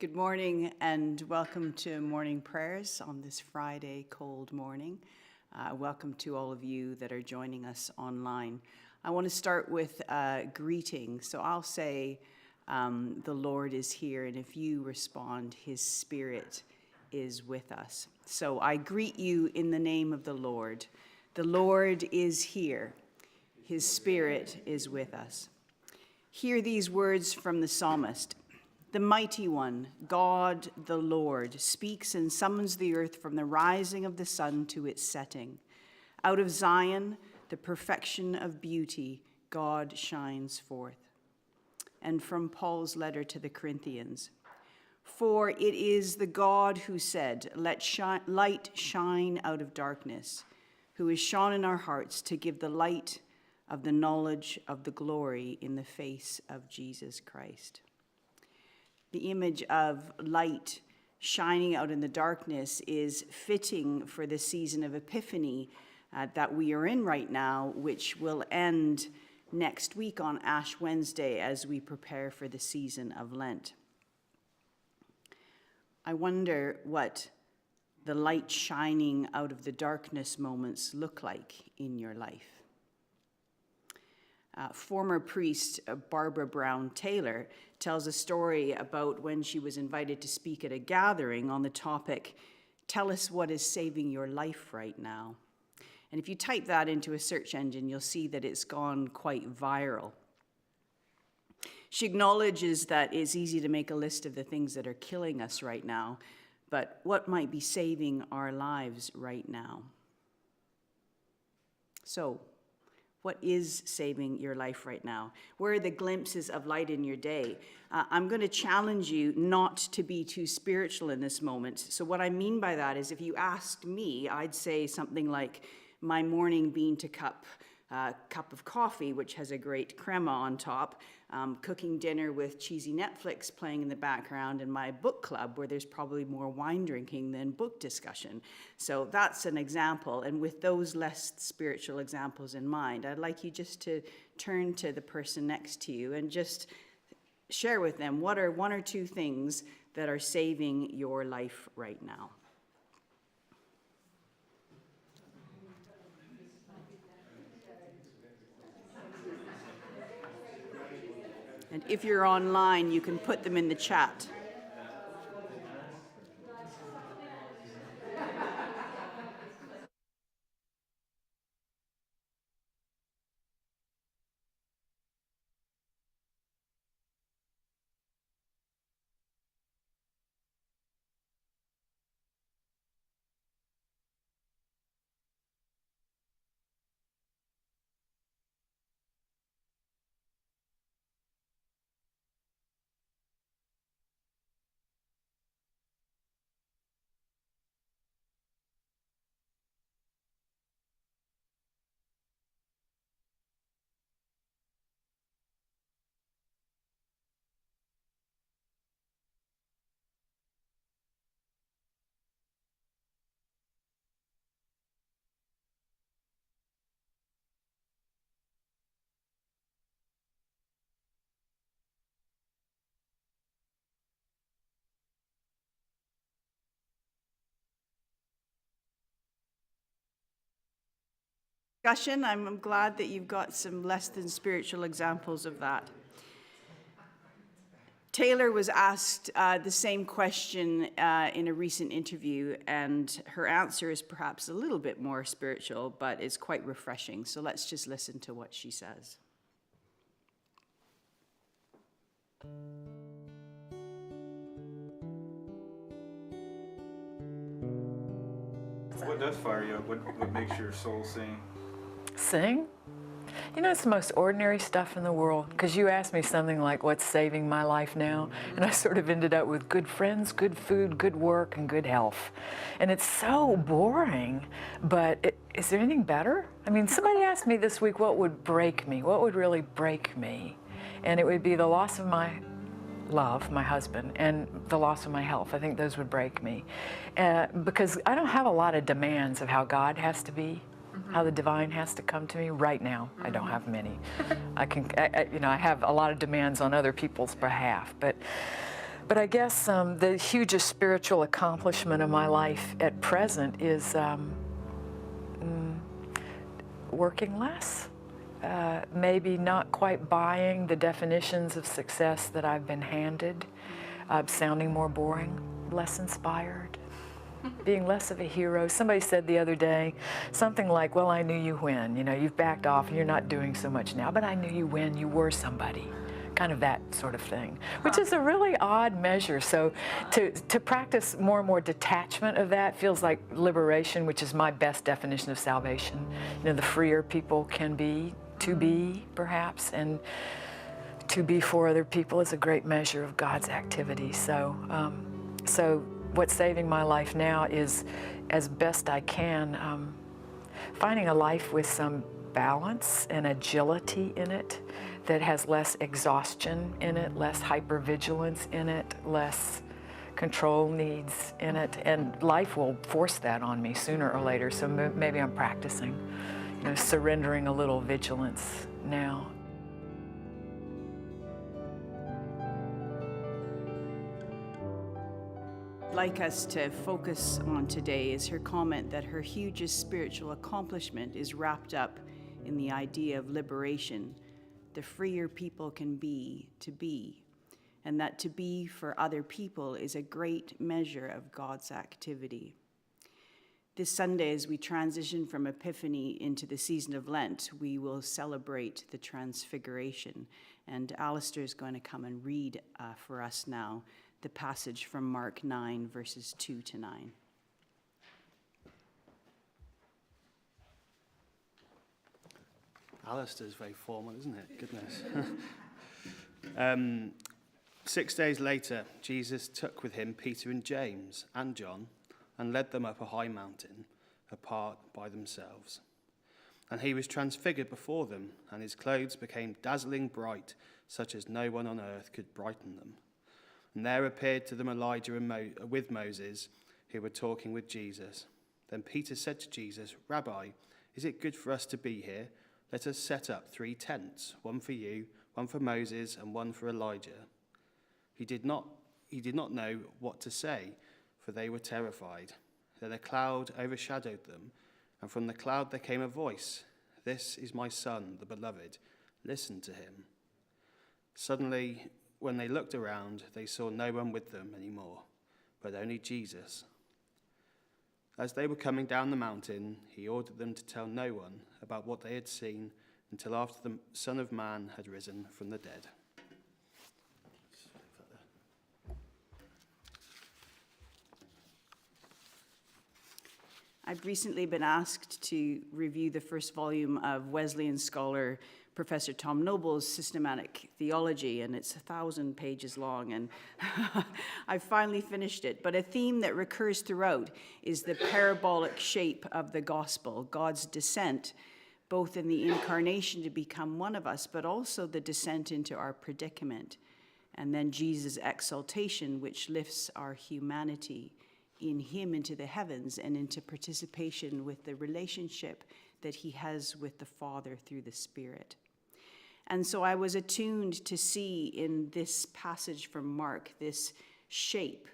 Good morning and welcome to morning prayers on this Friday cold morning. Welcome to all of you that are joining us online. I want to start with a greeting. So I'll say, the Lord is here, and if you respond, His Spirit is with us. So I greet you in the name of the Lord. The Lord is here. His Spirit is with us. Hear these words from the psalmist. The mighty one, God the Lord, speaks and summons the earth from the rising of the sun to its setting. Out of Zion, the perfection of beauty, God shines forth. And from Paul's letter to the Corinthians, for it is the God who said, let light shine out of darkness, who has shone in our hearts to give the light of the knowledge of the glory in the face of Jesus Christ. The image of light shining out in the darkness is fitting for the season of Epiphany that we are in right now, which will end next week on Ash Wednesday as we prepare for the season of Lent. I wonder what the light shining out of the darkness moments look like in your life. Former priest Barbara Brown Taylor tells a story about when she was invited to speak at a gathering on the topic, tell us what is saving your life right now. And if you type that into a search engine, you'll see that it's gone quite viral. She acknowledges that it's easy to make a list of the things that are killing us right now, but what might be saving our lives right now? So, what is saving your life right now? Where are the glimpses of light in your day? I'm going to challenge you not to be too spiritual in this moment. So what I mean by that is if you asked me, I'd say something like my morning bean to cup of coffee, which has a great crema on top, cooking dinner with cheesy Netflix playing in the background, and my book club where there's probably more wine drinking than book discussion. So that's an example. And with those less spiritual examples in mind, I'd like you just to turn to the person next to you and just share with them what are one or two things that are saving your life right now. And if you're online, you can put them in the chat. Discussion. I'm glad that you've got some less than spiritual examples of that. Taylor was asked the same question in a recent interview, and her answer is perhaps a little bit more spiritual, but it's quite refreshing. So let's just listen to what she says. What does fire you up? What makes your soul sing? Sing? You know, it's the most ordinary stuff in the world, because you asked me something like, what's saving my life now? And I sort of ended up with good friends, good food, good work, and good health. And it's so boring, but is there anything better? I mean, somebody asked me this week, what would break me? What would really break me? And it would be the loss of my love, my husband, and the loss of my health. I think those would break me. Because I don't have a lot of demands of how God has to be. How the divine has to come to me right now. I don't have many. I have a lot of demands on other people's behalf, but But I guess the hugest spiritual accomplishment of my life at present is working less. Maybe not quite buying the definitions of success that I've been handed, sounding more boring, less inspired, being less of a hero. Somebody said the other day something like, well, I knew you when, you've backed off and you're not doing so much now, but I knew you when you were somebody. Kind of that sort of thing, which is a really odd measure. So to practice more and more detachment of that feels like liberation, which is my best definition of salvation. The freer people can be, to be perhaps, and to be for other people is a great measure of God's activity. So what's saving my life now is, as best I can, finding a life with some balance and agility in it, that has less exhaustion in it, less hypervigilance in it, less control needs in it. And life will force that on me sooner or later. So maybe I'm practicing, surrendering a little vigilance now. I'd like us to focus on today is her comment that her hugest spiritual accomplishment is wrapped up in the idea of liberation. The freer people can be, and that to be for other people is a great measure of God's activity. This Sunday, as we transition from Epiphany into the season of Lent, we will celebrate the Transfiguration, and Alistair is going to come and read for us now the passage from Mark 9, verses 2 to 9. Alistair's very formal, isn't it? Goodness. 6 days later, Jesus took with him Peter and James and John and led them up a high mountain, apart by themselves. And he was transfigured before them, and his clothes became dazzling bright, such as no one on earth could brighten them. And there appeared to them Elijah with Moses, who were talking with Jesus. Then Peter said to Jesus, "Rabbi, is it good for us to be here? Let us set up 3 tents, one for you, one for Moses, and one for Elijah." He did not know what to say, for they were terrified. Then a cloud overshadowed them, and from the cloud there came a voice, "This is my son, the beloved. Listen to him." Suddenly, when they looked around, they saw no one with them anymore, but only Jesus. As they were coming down the mountain, he ordered them to tell no one about what they had seen until after the Son of Man had risen from the dead. I've recently been asked to review the first volume of Wesleyan scholar Professor Tom Noble's Systematic Theology, and it's 1,000 pages long, and I finally finished it. But a theme that recurs throughout is the parabolic shape of the gospel, God's descent, both in the incarnation to become one of us, but also the descent into our predicament, and then Jesus' exaltation, which lifts our humanity in him into the heavens and into participation with the relationship that he has with the Father through the Spirit. And so I was attuned to see in this passage from Mark this shape.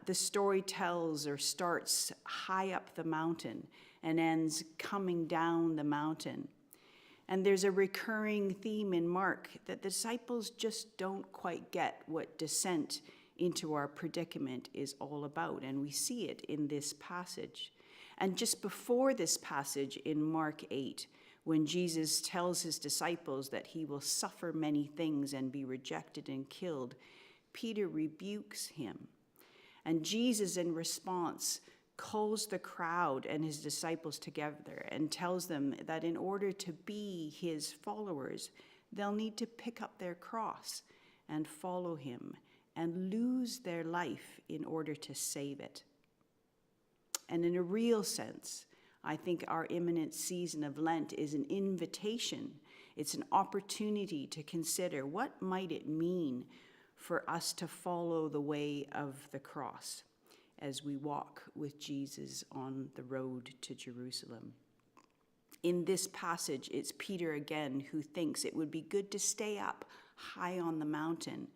The story tells or starts high up the mountain and ends coming down the mountain. And there's a recurring theme in Mark that the disciples just don't quite get what descent into our predicament is all about. And we see it in this passage. And just before this passage in Mark 8, when Jesus tells his disciples that he will suffer many things and be rejected and killed, Peter rebukes him. And Jesus, in response, calls the crowd and his disciples together and tells them that in order to be his followers, they'll need to pick up their cross and follow him and lose their life in order to save it. And in a real sense, I think our imminent season of Lent is an invitation. It's an opportunity to consider what might it mean for us to follow the way of the cross as we walk with Jesus on the road to Jerusalem. In this passage, it's Peter again who thinks it would be good to stay up high on the mountain,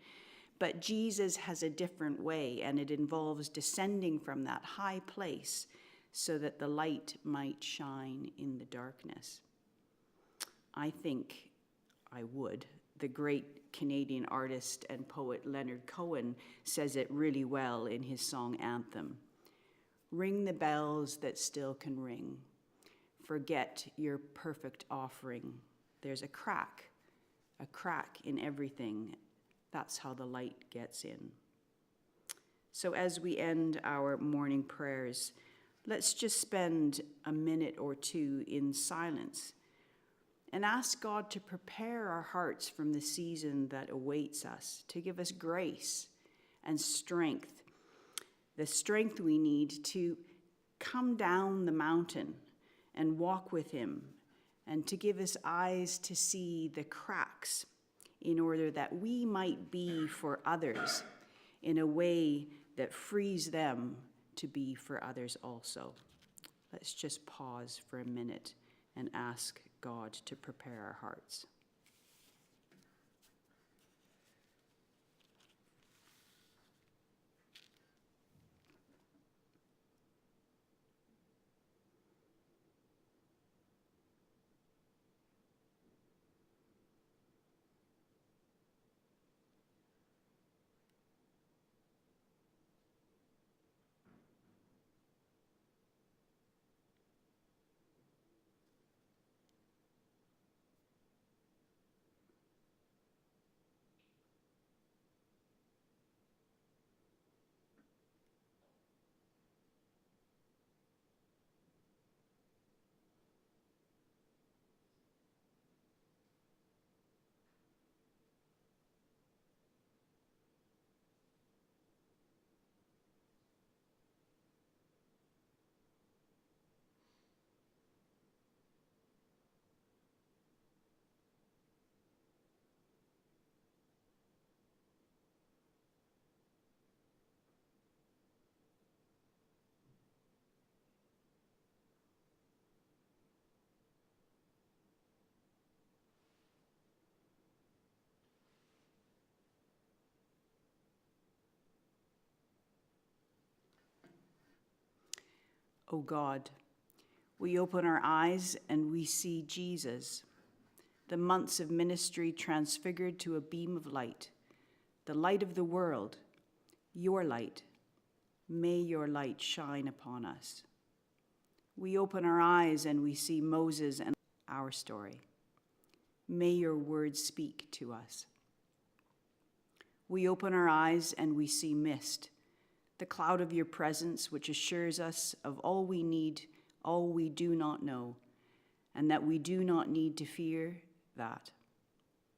But Jesus has a different way, and it involves descending from that high place so that the light might shine in the darkness. I think the great Canadian artist and poet Leonard Cohen says it really well in his song Anthem. Ring the bells that still can ring. Forget your perfect offering. There's a crack in everything. That's how the light gets in. So as we end our morning prayers, let's just spend a minute or two in silence and ask God to prepare our hearts from the season that awaits us, to give us grace and strength, the strength we need to come down the mountain and walk with him, and to give us eyes to see the cracks in order that we might be for others in a way that frees them to be for others also. Let's just pause for a minute and ask God to prepare our hearts. O God, we open our eyes and we see Jesus, the months of ministry transfigured to a beam of light, the light of the world, your light. May your light shine upon us. We open our eyes and we see Moses and our story. May your words speak to us. We open our eyes and we see mist, the cloud of your presence, which assures us of all we need, all we do not know, and that we do not need to fear that.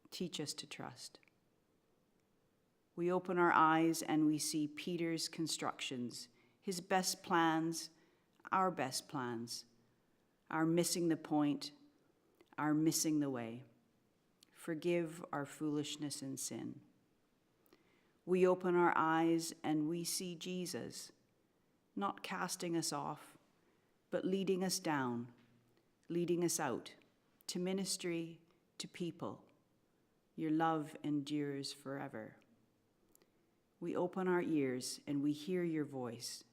Teach us to trust. We open our eyes and we see Peter's constructions, his best plans, our best plans, our missing the point, our missing the way. Forgive our foolishness and sin. We open our eyes and we see Jesus, not casting us off, but leading us down, leading us out to ministry, to people. Your love endures forever. We open our ears and we hear your voice.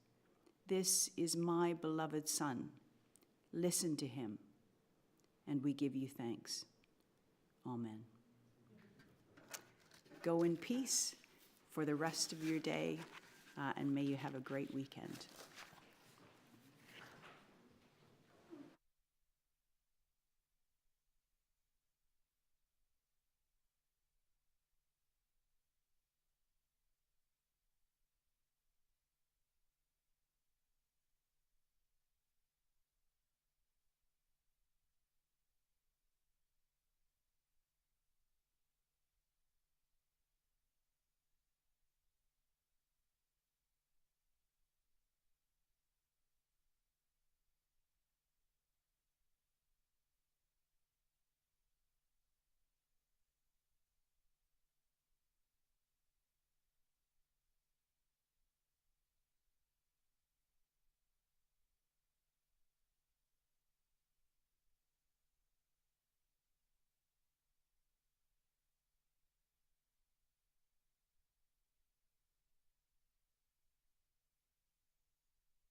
This is my beloved Son. Listen to him, and we give you thanks. Amen. Go in peace for the rest of your day, and may you have a great weekend.